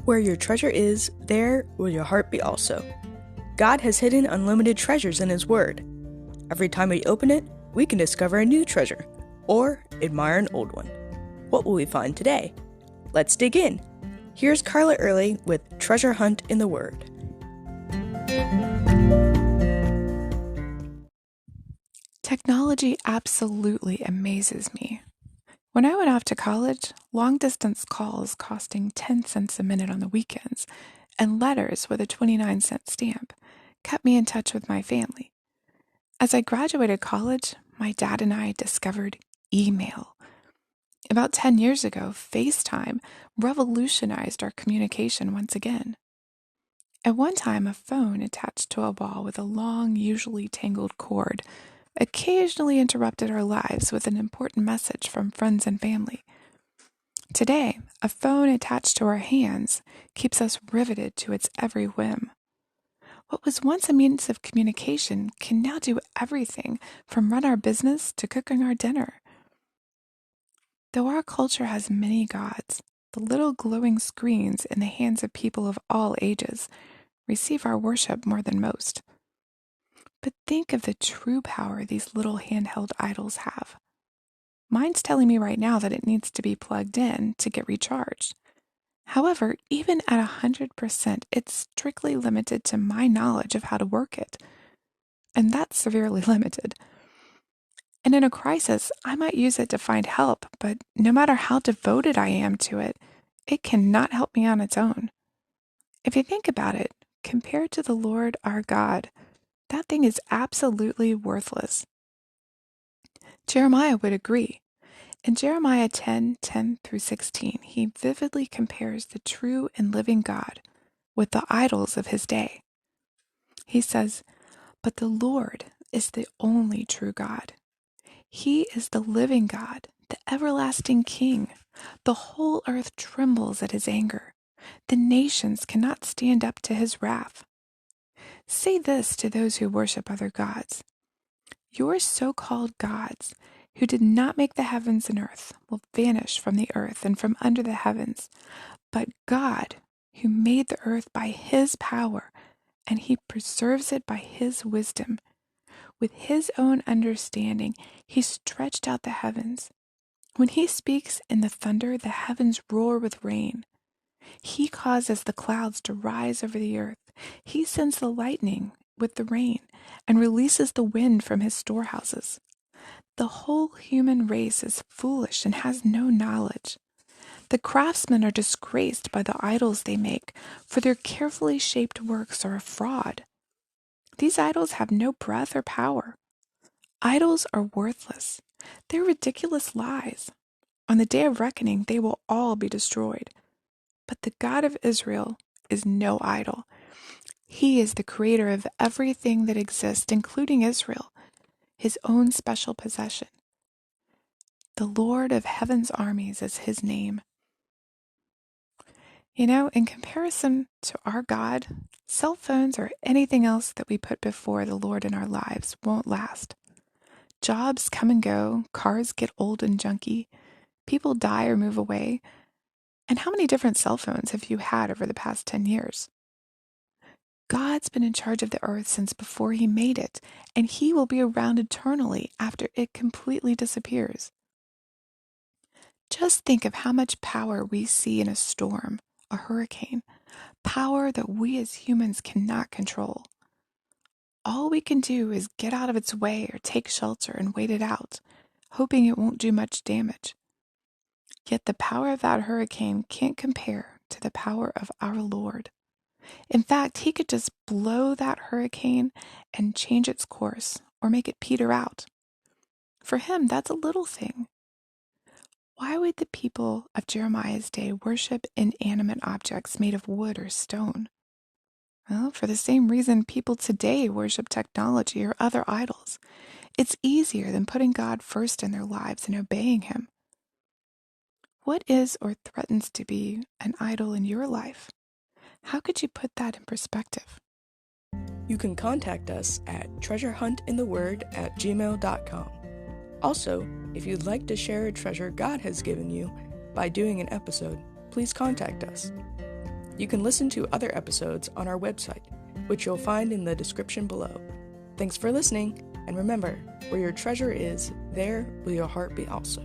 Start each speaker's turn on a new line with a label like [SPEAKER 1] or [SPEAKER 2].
[SPEAKER 1] Where your treasure is, there will your heart be also. God has hidden unlimited treasures in His Word. Every time we open it, we can discover a new treasure, or admire an old one. What will we find today? Let's dig in. Here's Carla Early with Treasure Hunt in the Word.
[SPEAKER 2] Technology absolutely amazes me. When I went off to college, long-distance calls costing 10 cents a minute on the weekends and letters with a 29-cent stamp kept me in touch with my family. As I graduated college, my dad and I discovered email. About 10 years ago, FaceTime revolutionized our communication once again. At one time, a phone attached to a wall with a long, usually tangled cord occasionally interrupted our lives with an important message from friends and family. Today, a phone attached to our hands keeps us riveted to its every whim. What was once a means of communication can now do everything from run our business to cooking our dinner. Though our culture has many gods, the little glowing screens in the hands of people of all ages receive our worship more than most. But think of the true power these little handheld idols have. Mine's telling me right now that it needs to be plugged in to get recharged. However, even at 100%, it's strictly limited to my knowledge of how to work it. And that's severely limited. And in a crisis, I might use it to find help, but no matter how devoted I am to it, it cannot help me on its own. If you think about it, compared to the Lord our God, that thing is absolutely worthless. Jeremiah would agree. In Jeremiah 10:10-16, he vividly compares the true and living God with the idols of his day. He says, "But the Lord is the only true God. He is the living God, the everlasting King. The whole earth trembles at his anger. The nations cannot stand up to his wrath." Say this to those who worship other gods. Your so-called gods, who did not make the heavens and earth, will vanish from the earth and from under the heavens. But God, who made the earth by his power, and he preserves it by his wisdom, with his own understanding, he stretched out the heavens. When he speaks in the thunder, the heavens roar with rain. He causes the clouds to rise over the earth. He sends the lightning with the rain and releases the wind from his storehouses. The whole human race is foolish and has no knowledge. The craftsmen are disgraced by the idols they make, for their carefully shaped works are a fraud. These idols have no breath or power. Idols are worthless. They're ridiculous lies. On the day of reckoning, they will all be destroyed. But the God of Israel is no idol. He is the creator of everything that exists, including Israel, his own special possession. The Lord of heaven's armies is his name. You know, in comparison to our God, cell phones or anything else that we put before the Lord in our lives won't last. Jobs come and go, cars get old and junky, people die or move away. And how many different cell phones have you had over the past 10 years? God's been in charge of the earth since before he made it, and he will be around eternally after it completely disappears. Just think of how much power we see in a storm, a hurricane, power that we as humans cannot control. All we can do is get out of its way or take shelter and wait it out, hoping it won't do much damage. Yet the power of that hurricane can't compare to the power of our Lord. In fact, he could just blow that hurricane and change its course or make it peter out. For him, that's a little thing. Why would the people of Jeremiah's day worship inanimate objects made of wood or stone? Well, for the same reason people today worship technology or other idols. It's easier than putting God first in their lives and obeying him. What is or threatens to be an idol in your life? How could you put that in perspective?
[SPEAKER 1] You can contact us at treasurehuntintheword@gmail.com. Also, if you'd like to share a treasure God has given you by doing an episode, please contact us. You can listen to other episodes on our website, which you'll find in the description below. Thanks for listening, and remember, where your treasure is, there will your heart be also.